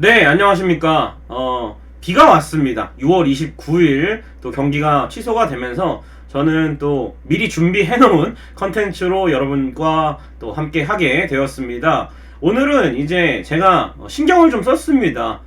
네, 안녕하십니까. 비가 왔습니다. 6월 29일 또 경기가 취소가 되면서 저는 또 미리 준비해놓은 컨텐츠로 여러분과 또 함께 하게 되었습니다. 오늘은 이제 제가 신경을 좀 썼습니다.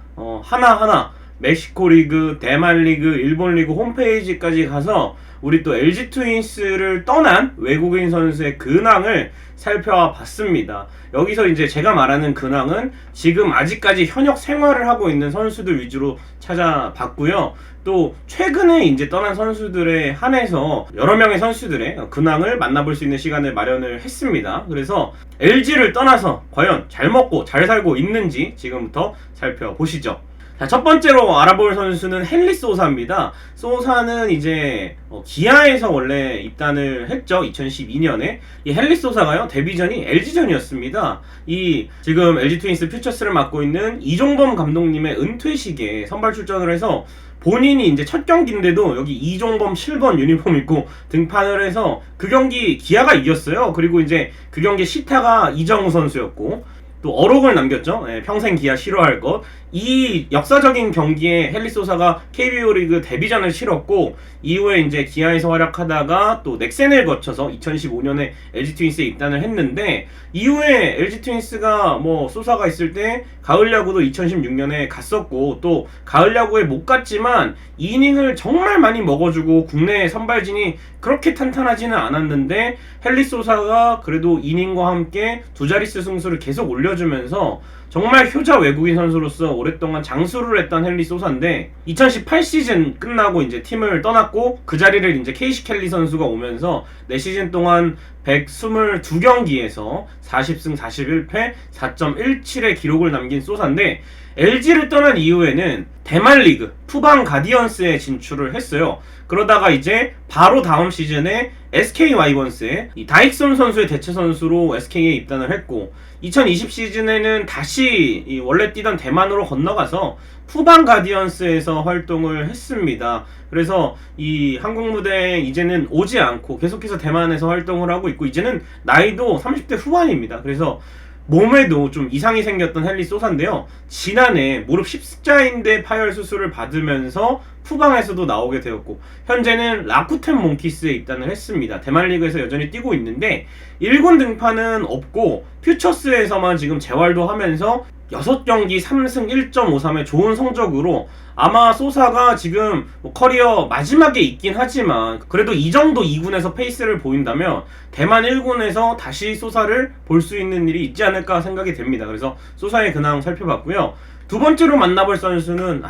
하나하나 멕시코 리그, 대만 리그, 일본 리그 홈페이지까지 가서 우리 또 LG 트윈스를 떠난 외국인 선수의 근황을 살펴봤습니다. 여기서 이제 제가 말하는 근황은 지금 아직까지 현역 생활을 하고 있는 선수들 위주로 찾아봤고요. 또 최근에 이제 떠난 선수들에 한해서 여러 명의 선수들의 근황을 만나볼 수 있는 시간을 마련을 했습니다. 그래서 LG를 떠나서 과연 잘 먹고 잘 살고 있는지 지금부터 살펴보시죠. 자, 첫 번째로 알아볼 선수는 헨리 소사입니다. 소사는 이제 기아에서 원래 입단을 했죠. 2012년에. 이 헨리 소사가요, 데뷔전이 LG전이었습니다. 이 지금 LG 트윈스 퓨처스를 맡고 있는 이종범 감독님의 은퇴식에 선발 출전을 해서 본인이 이제 첫 경기인데도 여기 이종범 7번 유니폼 입고 등판을 해서 그 경기 기아가 이겼어요. 그리고 이제 그 경기 시타가 이정우 선수였고 또 어록을 남겼죠. 평생 기아 싫어할 것. 이 역사적인 경기에 헨리 소사가 KBO 리그 데뷔전을 치렀고 이후에 이제 기아에서 활약하다가 또 넥센을 거쳐서 2015년에 LG 트윈스에 입단을 했는데 이후에 LG 트윈스가 뭐 소사가 있을 때 가을 야구도 2016년에 갔었고 또 가을 야구에 못 갔지만 이닝을 정말 많이 먹어주고 국내 선발진이 그렇게 탄탄하지는 않았는데 헨리 소사가 그래도 이닝과 함께 두 자릿수 승수를 계속 올려주면서 정말 효자 외국인 선수로서 오랫동안 장수를 했던 헨리 소사인데 2018 시즌 끝나고 이제 팀을 떠났고 그 자리를 이제 케이시 켈리 선수가 오면서 4시즌 동안 122경기에서 40승 41패 4.17의 기록을 남긴 소사인데 LG를 떠난 이후에는 대만 리그 푸방 가디언스에 진출을 했어요. 그러다가 이제 바로 다음 시즌에 SK 와이번스에 이 다익손 선수의 대체 선수로 SK에 입단을 했고 2020 시즌에는 다시 이 원래 뛰던 대만으로 건너가서 푸방 가디언스에서 활동을 했습니다. 그래서 이 한국 무대에 이제는 오지 않고 계속해서 대만에서 활동을 하고 있고 이제는 나이도 30대 후반입니다. 그래서 몸에도 좀 이상이 생겼던 헨리 소사인데요. 지난해 무릎 십자인대 파열 수술을 받으면서 푸방에서도 나오게 되었고 현재는 라쿠텐 몽키스에 입단을 했습니다. 대만 리그에서 여전히 뛰고 있는데 1군 등판은 없고 퓨처스에서만 지금 재활도 하면서 6경기 3승 1.53의 좋은 성적으로 아마 소사가 지금 뭐 커리어 마지막에 있긴 하지만 그래도 이 정도 2군에서 페이스를 보인다면 대만 1군에서 다시 소사를 볼 수 있는 일이 있지 않을까 생각이 됩니다. 그래서 소사의 근황 살펴봤고요. 두 번째로 만나볼 선수는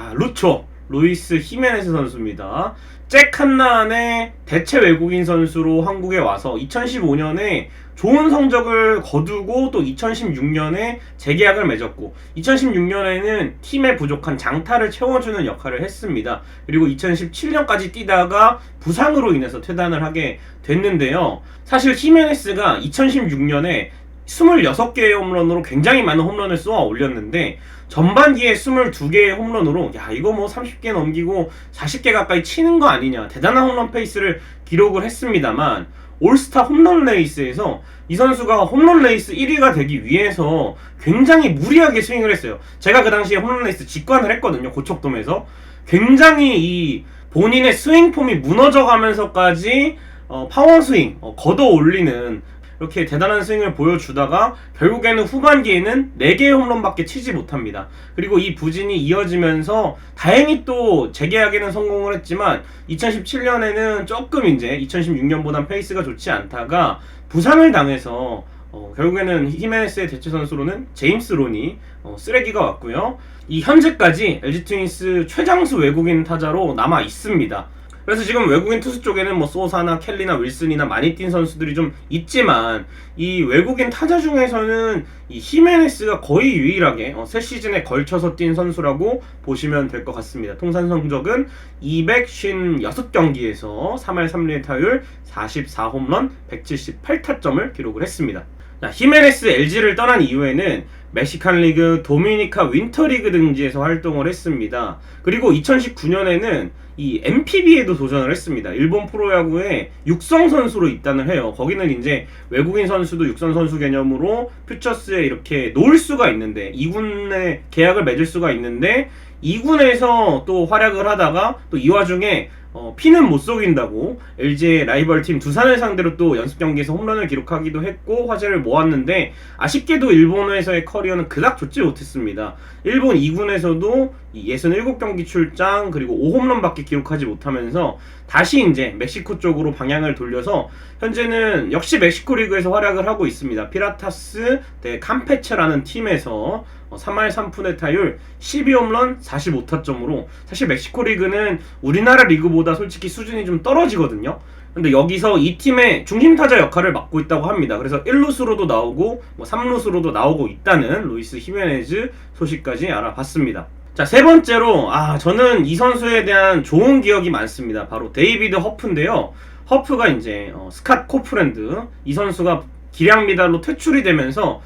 루이스 히메네스 선수입니다. 잭 칸나안의 대체 외국인 선수로 한국에 와서 2015년에 좋은 성적을 거두고 또 2016년에 재계약을 맺었고 2016년에는 팀의 부족한 장타를 채워주는 역할을 했습니다. 그리고 2017년까지 뛰다가 부상으로 인해서 퇴단을 하게 됐는데요. 사실 히메네스가 2016년에 26개의 홈런으로 굉장히 많은 홈런을 쏘아 올렸는데 전반기에 22개의 홈런으로 야 이거 뭐 30개 넘기고 40개 가까이 치는 거 아니냐 대단한 홈런 페이스를 기록을 했습니다만 올스타 홈런 레이스에서 이 선수가 홈런 레이스 1위가 되기 위해서 굉장히 무리하게 스윙을 했어요. 제가 그 당시에 홈런 레이스 직관을 했거든요. 고척돔에서 굉장히 이 본인의 스윙 폼이 무너져 가면서까지 파워 스윙 걷어 올리는 이렇게 대단한 스윙을 보여주다가 결국에는 후반기에는 4개의 홈런밖에 치지 못합니다. 그리고 이 부진이 이어지면서 다행히 또 재계약에는 성공을 했지만 2017년에는 조금 이제 2016년보단 페이스가 좋지 않다가 부상을 당해서 결국에는 히메네스의 대체 선수로는 제임스 론이 쓰레기가 왔고요. 이 현재까지 LG 트윈스 최장수 외국인 타자로 남아 있습니다. 그래서 지금 외국인 투수 쪽에는 뭐 소사나 켈리나 윌슨이나 많이 뛴 선수들이 좀 있지만 이 외국인 타자 중에서는 이 히메네스가 거의 유일하게 3시즌에 걸쳐서 뛴 선수라고 보시면 될 것 같습니다. 통산 성적은 256경기에서 3할 3리의 타율 44홈런 178타점을 기록을 했습니다. 자, 히메네스 LG를 떠난 이후에는 멕시칸 리그, 도미니카 윈터리그 등지에서 활동을 했습니다. 그리고 2019년에는 이 MPB에도 도전을 했습니다. 일본 프로야구에 육성 선수로 입단을 해요. 거기는 이제 외국인 선수도 육성 선수 개념으로 퓨처스에 이렇게 놓을 수가 있는데 2군에 계약을 맺을 수가 있는데 2군에서 또 활약을 하다가 또 이 와중에 피는 못 속인다고 LG의 라이벌 팀 두산을 상대로 또 연습 경기에서 홈런을 기록하기도 했고 화제를 모았는데 아쉽게도 일본에서의 커리어는 그닥 좋지 못했습니다. 일본 2군에서도 67경기 출장 그리고 5홈런밖에 기록하지 못하면서 다시 이제 멕시코 쪽으로 방향을 돌려서 현재는 역시 멕시코 리그에서 활약을 하고 있습니다. 피라타스 대 캄페체라는 팀에서 3할 3푼의 타율 12홈런 45타점으로 사실 멕시코 리그는 우리나라 리그보다 솔직히 수준이 좀 떨어지거든요. 근데 여기서 이 팀의 중심타자 역할을 맡고 있다고 합니다. 그래서 1루수로도 나오고 3루수로도 나오고 있다는 루이스 히메네즈 소식까지 알아봤습니다. 자, 세 번째로 저는 이 선수에 대한 좋은 기억이 많습니다. 바로 데이비드 허프인데요. 허프가 이제 스캇 코프랜드 이 선수가 기량 미달로 퇴출이 되면서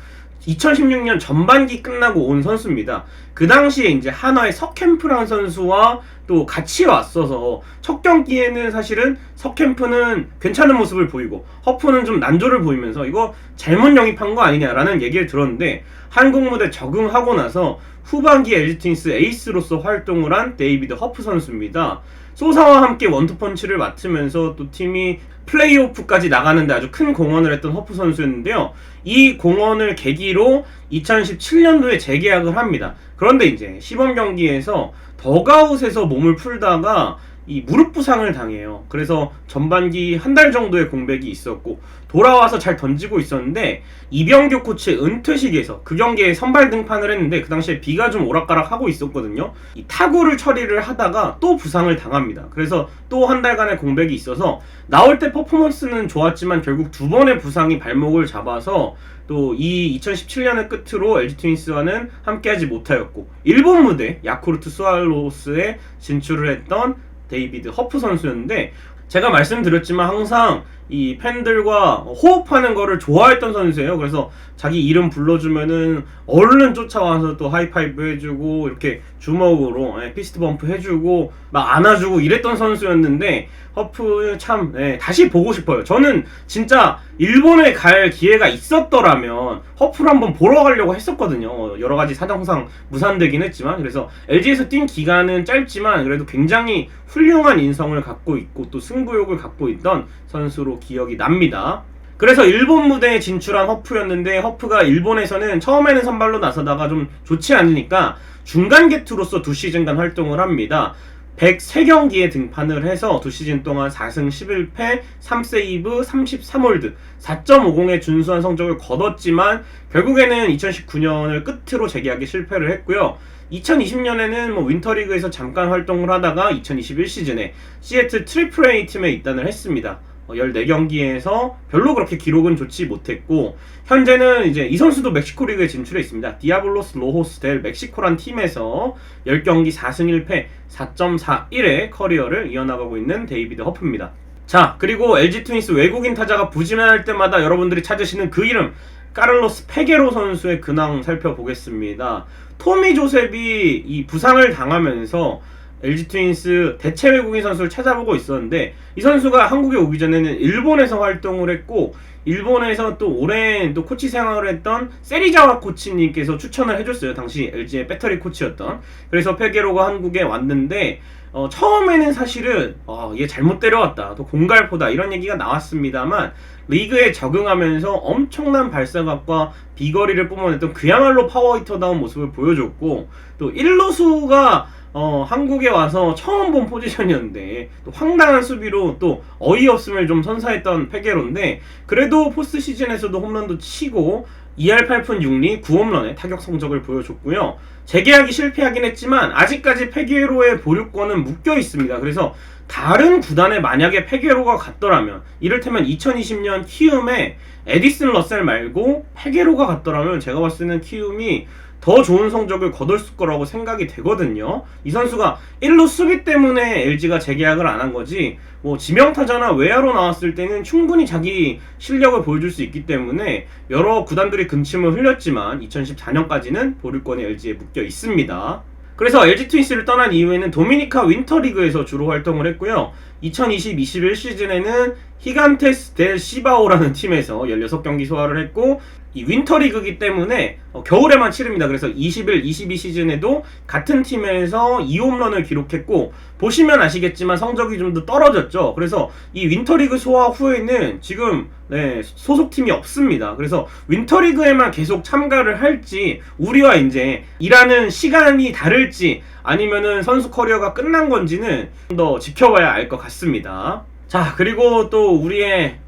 2016년 전반기 끝나고 온 선수입니다. 그 당시에 이제 한화의 석캠프라는 선수와 또 같이 왔어서 첫 경기에는 사실은 석캠프는 괜찮은 모습을 보이고 허프는 좀 난조를 보이면서 이거 잘못 영입한 거 아니냐라는 얘기를 들었는데 한국 무대 적응하고 나서 후반기 LG 트윈스 에이스로서 활동을 한 데이비드 허프 선수입니다. 소사와 함께 원투펀치를 맡으면서 또 팀이 플레이오프까지 나가는데 아주 큰 공헌을 했던 허프 선수였는데요. 이 공헌을 계기로 2017년도에 재계약을 합니다. 그런데 이제 시범 경기에서 더가웃에서 몸을 풀다가 이 무릎 부상을 당해요. 그래서 전반기 한 달 정도의 공백이 있었고 돌아와서 잘 던지고 있었는데 이병규 코치의 은퇴식에서 그 경기에 선발 등판을 했는데 그 당시에 비가 좀 오락가락 하고 있었거든요. 이 타구를 처리를 하다가 또 부상을 당합니다. 그래서 또 한 달간의 공백이 있어서 나올 때 퍼포먼스는 좋았지만 결국 두 번의 부상이 발목을 잡아서 또 이 2017년을 끝으로 LG 트윈스와는 함께하지 못하였고 일본 무대 야쿠르트 스와로스에 진출을 했던 데이비드 허프 선수였는데 제가 말씀드렸지만 항상 이 팬들과 호흡하는 거를 좋아했던 선수예요. 그래서 자기 이름 불러주면은 얼른 쫓아와서 또 하이파이브 해주고 이렇게 주먹으로 피스트 범프 해주고 막 안아주고 이랬던 선수였는데 허프 참 다시 보고 싶어요. 저는 진짜 일본에 갈 기회가 있었더라면 허프를 한번 보러 가려고 했었거든요. 여러 가지 사정상 무산되긴 했지만 그래서 LG에서 뛴 기간은 짧지만 그래도 굉장히 훌륭한 인성을 갖고 있고 또 승부욕을 갖고 있던 선수로 기억이 납니다. 그래서 일본 무대에 진출한 허프였는데 허프가 일본에서는 처음에는 선발로 나서다가 좀 좋지 않으니까 중간 개투로서 2시즌간 활동을 합니다. 103경기에 등판을 해서 2시즌 동안 4승 11패 3세이브 33홀드 4.50의 준수한 성적을 거뒀지만 결국에는 2019년을 끝으로 재계약에 실패를 했고요. 2020년에는 윈터리그에서 잠깐 활동을 하다가 2021 시즌에 시애틀 트리플 A 팀에 입단을 했습니다. 14경기에서 별로 그렇게 기록은 좋지 못했고 현재는 이제 이 선수도 멕시코 리그에 진출해 있습니다. 디아블로스 로호스 델 멕시코란 팀에서 10경기 4승 1패 4.41의 커리어를 이어나가고 있는 데이비드 허프입니다. 자, 그리고 LG 트윈스 외국인 타자가 부진할 때마다 여러분들이 찾으시는 그 이름 카를로스 페게로 선수의 근황 살펴보겠습니다. 토미 조셉이 이 부상을 당하면서 LG 트윈스 대체 외국인 선수를 찾아보고 있었는데 이 선수가 한국에 오기 전에는 일본에서 활동을 했고 일본에서 또 오랜 또 코치 생활을 했던 세리자와 코치님께서 추천을 해줬어요. 당시 LG의 배터리 코치였던. 그래서 페게로가 한국에 왔는데 처음에는 사실은 얘 잘못 데려왔다 또 공갈포다 이런 얘기가 나왔습니다만 리그에 적응하면서 엄청난 발사각과 비거리를 뿜어냈던 그야말로 파워히터다운 모습을 보여줬고 또 1루수가 한국에 와서 처음 본 포지션이었는데 또 황당한 수비로 또 어이없음을 좀 선사했던 페게로인데 그래도 포스트 시즌에서도 홈런도 치고 2할 8푼 6리 9홈런의 타격 성적을 보여줬고요. 재계약이 실패하긴 했지만 아직까지 페게로의 보류권은 묶여 있습니다. 그래서 다른 구단에 만약에 페게로가 갔더라면 이를테면 2020년 키움에 에디슨 러셀 말고 페게로가 갔더라면 제가 봤을 때는 키움이 더 좋은 성적을 거뒀을 거라고 생각이 되거든요. 이 선수가 1루 수비 때문에 LG가 재계약을 안 한 거지, 뭐 지명타자나 외야로 나왔을 때는 충분히 자기 실력을 보여줄 수 있기 때문에 여러 구단들이 근침을 흘렸지만 2014년까지는 보류권이 LG에 묶여 있습니다. 그래서 LG 트윈스를 떠난 이후에는 도미니카 윈터리그에서 주로 활동을 했고요. 2020-21 시즌에는 히간테스 델 시바오라는 팀에서 16경기 소화를 했고, 이 윈터리그이기 때문에 겨울에만 치릅니다. 그래서 21-22 시즌에도 같은 팀에서 2홈런을 기록했고, 보시면 아시겠지만 성적이 좀 더 떨어졌죠. 그래서 이 윈터리그 소화 후에는 지금 소속팀이 없습니다. 그래서 윈터리그에만 계속 참가를 할지, 우리와 이제 일하는 시간이 다를지, 아니면은 선수 커리어가 끝난 건지는 좀 더 지켜봐야 알 것 같습니다. 자, 그리고 또 우리의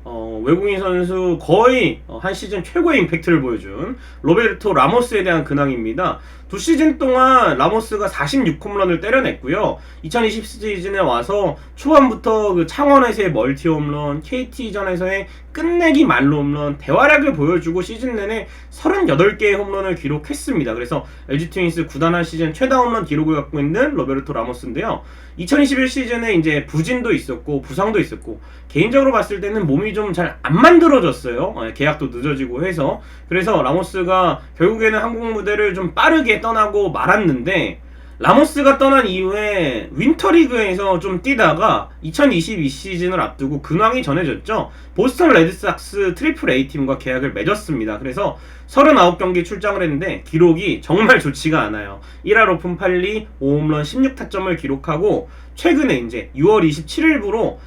외국인 선수 거의 한 시즌 최고의 임팩트를 보여준 로베르토 라모스에 대한 근황입니다. 두 시즌 동안 라모스가 46홈런을 때려냈고요. 2020 시즌에 와서 초반부터 그 창원에서의 멀티 홈런, KT전에서의 끝내기 말로 홈런, 대활약을 보여주고 시즌 내내 38개의 홈런을 기록했습니다. 그래서 LG 트윈스 구단 한 시즌 최다 홈런 기록을 갖고 있는 로베르토 라모스인데요. 2021 시즌에 이제 부진도 있었고 부상도 있었고, 개인적으로 봤을 때는 몸이 좀 잘 안 만들어졌어요. 계약도 늦어지고 해서. 그래서 라모스가 결국에는 한국 무대를 좀 빠르게 떠나고 말았는데, 라모스가 떠난 이후에 윈터리그에서 좀 뛰다가 2022 시즌을 앞두고 근황이 전해졌죠. 보스턴 레드삭스 트리플 A 팀과 계약을 맺었습니다. 그래서 39경기 출장을 했는데 기록이 정말 좋지가 않아요. 1할 오픈 8리 5홈런 16타점을 기록하고, 최근에 이제 6월 27일부로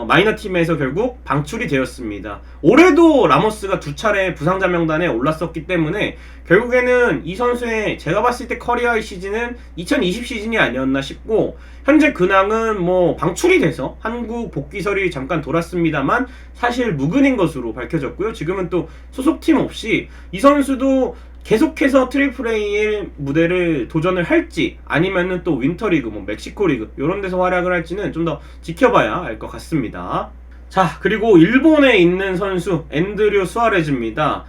마이너 팀에서 결국 방출이 되었습니다. 올해도 라모스가 두 차례 부상자 명단에 올랐었기 때문에 결국에는 이 선수의 제가 봤을 때 커리어의 시즌은 2020 시즌이 아니었나 싶고, 현재 근황은 뭐 방출이 돼서 한국 복귀설이 잠깐 돌았습니다만 사실 무근인 것으로 밝혀졌고요. 지금은 또 소속팀 없이 이 선수도 계속해서 트리플 A의 무대를 도전을 할지, 아니면은 또 윈터리그, 뭐 멕시코리그 이런 데서 활약을 할지는 좀 더 지켜봐야 알 것 같습니다. 자, 그리고 일본에 있는 선수 앤드류 수아레즈입니다.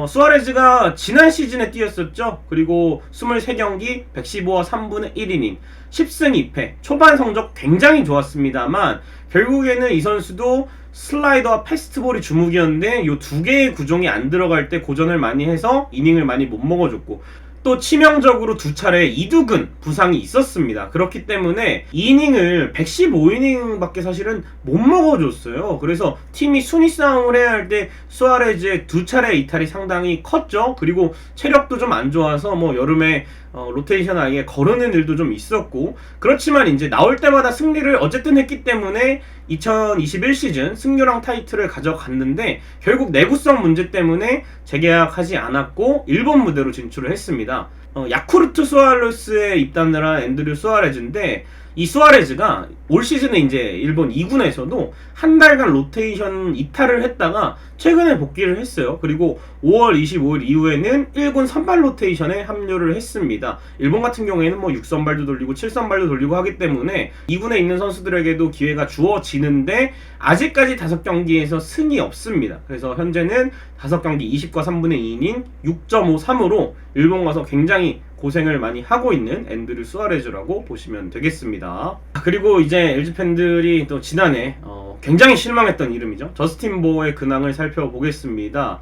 수아레즈가 지난 시즌에 뛰었었죠. 그리고 23경기 115와 3분의 1이닝 10승 2패, 초반 성적 굉장히 좋았습니다만 결국에는 이 선수도 슬라이더와 패스트볼이 주목이었는데 이 두 개의 구종이 안 들어갈 때 고전을 많이 해서 이닝을 많이 못 먹어줬고, 또 치명적으로 두 차례 2두근 부상이 있었습니다. 그렇기 때문에 이닝을 115이닝밖에 사실은 못 먹어줬어요. 그래서 팀이 순위 싸움을 해야 할 때 수아레즈의 두 차례 이탈이 상당히 컸죠. 그리고 체력도 좀 안 좋아서 뭐 여름에 로테이션 아예 거르는 일도 좀 있었고, 그렇지만 이제 나올 때마다 승리를 어쨌든 했기 때문에 2021 시즌 승률왕 타이틀을 가져갔는데, 결국 내구성 문제 때문에 재계약하지 않았고 일본 무대로 진출을 했습니다. 야쿠르트 스와로스에 입단을 한 앤드류 수아레즈인데, 이 수아레즈가 올 시즌에 이제 일본 2군에서도 한 달간 로테이션 이탈을 했다가 최근에 복귀를 했어요. 그리고 5월 25일 이후에는 1군 선발 로테이션에 합류를 했습니다. 일본 같은 경우에는 뭐 6선발도 돌리고 7선발도 돌리고 하기 때문에 2군에 있는 선수들에게도 기회가 주어지는데 아직까지 5경기에서 승이 없습니다. 그래서 현재는 5경기 20과 3분의 2이닝 6.53으로 일본 가서 굉장히 고생을 많이 하고 있는 앤드류 수아레즈라고 보시면 되겠습니다. 그리고 이제 LG 팬들이 또 지난해 굉장히 실망했던 이름이죠. 저스틴 보어의 근황을 살펴보겠습니다.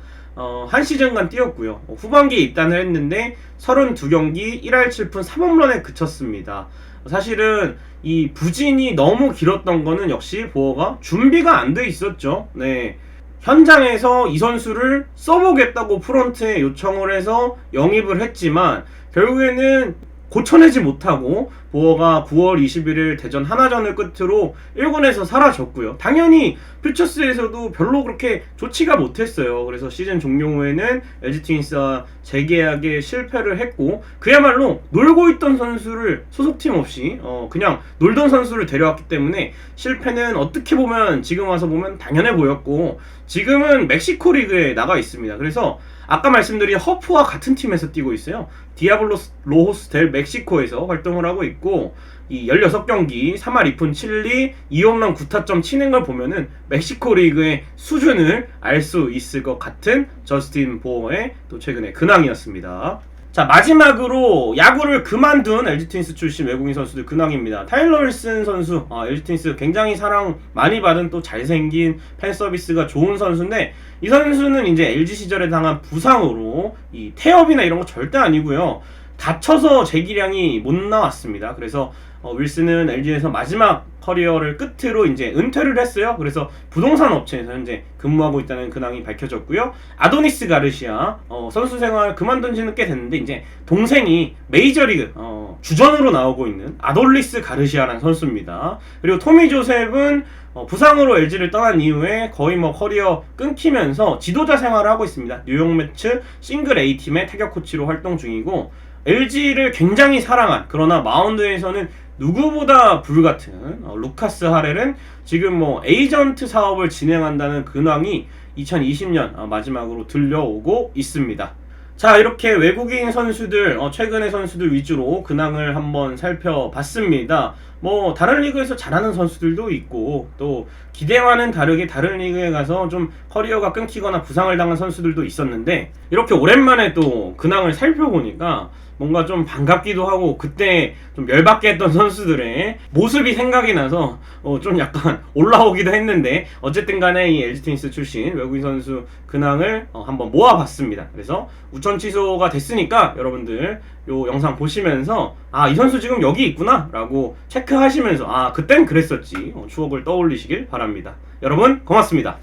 한 시즌간 뛰었고요. 후반기에 입단을 했는데 32경기 1할 7푼 3홈런에 그쳤습니다. 사실은 이 부진이 너무 길었던 거는 역시 보어가 준비가 안 돼 있었죠. 네. 현장에서 이 선수를 써보겠다고 프런트에 요청을 해서 영입을 했지만 결국에는 고쳐내지 못하고 보어가 9월 21일 대전 하나전을 끝으로 1군에서 사라졌고요. 당연히 퓨처스에서도 별로 그렇게 좋지가 못했어요. 그래서 시즌 종료 후에는 LG 트윈스와 재계약에 실패를 했고, 그야말로 놀고 있던 선수를 소속팀 없이 그냥 놀던 선수를 데려왔기 때문에 실패는 어떻게 보면 지금 와서 보면 당연해 보였고, 지금은 멕시코 리그에 나가 있습니다. 그래서 아까 말씀드린 허프와 같은 팀에서 뛰고 있어요. 디아블로스 로호스 델 멕시코에서 활동을 하고 있고, 이 16경기 3할 2푼 7리 2홈런 9타점 치는 걸 보면은 멕시코 리그의 수준을 알 수 있을 것 같은 저스틴 보어의 또 최근의 근황이었습니다. 자, 마지막으로 야구를 그만둔 LG 트윈스 출신 외국인 선수들 근황입니다. 타일러 윌슨 선수, LG 트윈스 굉장히 사랑 많이 받은 또 잘생긴 팬 서비스가 좋은 선수인데, 이 선수는 이제 LG 시절에 당한 부상으로 이 태업이나 이런 거 절대 아니고요. 다쳐서 재기량이 못 나왔습니다. 그래서 윌슨은 LG에서 마지막 커리어를 끝으로 이제 은퇴를 했어요. 그래서 부동산 업체에서 현재 근무하고 있다는 근황이 밝혀졌고요. 아도니스 가르시아 선수 생활 그만둔 지는 꽤 됐는데 이제 동생이 메이저리그 주전으로 나오고 있는 아돌리스 가르시아라는 선수입니다. 그리고 토미 조셉은 부상으로 LG를 떠난 이후에 거의 뭐 커리어 끊기면서 지도자 생활을 하고 있습니다. 뉴욕 매츠 싱글 A팀의 타격 코치로 활동 중이고, LG를 굉장히 사랑한, 그러나 마운드에서는 누구보다 불같은 루카스 하렐은 지금 뭐 에이전트 사업을 진행한다는 근황이 2020년 마지막으로 들려오고 있습니다. 자, 이렇게 외국인 선수들, 최근의 선수들 위주로 근황을 한번 살펴봤습니다. 뭐 다른 리그에서 잘하는 선수들도 있고, 또 기대와는 다르게 다른 리그에 가서 좀 커리어가 끊기거나 부상을 당한 선수들도 있었는데, 이렇게 오랜만에 또 근황을 살펴보니까 뭔가 좀 반갑기도 하고, 그때 좀 열받게 했던 선수들의 모습이 생각이 나서 좀 약간 올라오기도 했는데, 어쨌든 간에 이 LG 트윈스 출신 외국인 선수 근황을 한번 모아봤습니다. 그래서 우천 취소가 됐으니까 여러분들 요 영상 보시면서 이 선수 지금 여기 있구나 라고 체크하시면서 그땐 그랬었지 추억을 떠올리시길 바랍니다. 여러분 고맙습니다.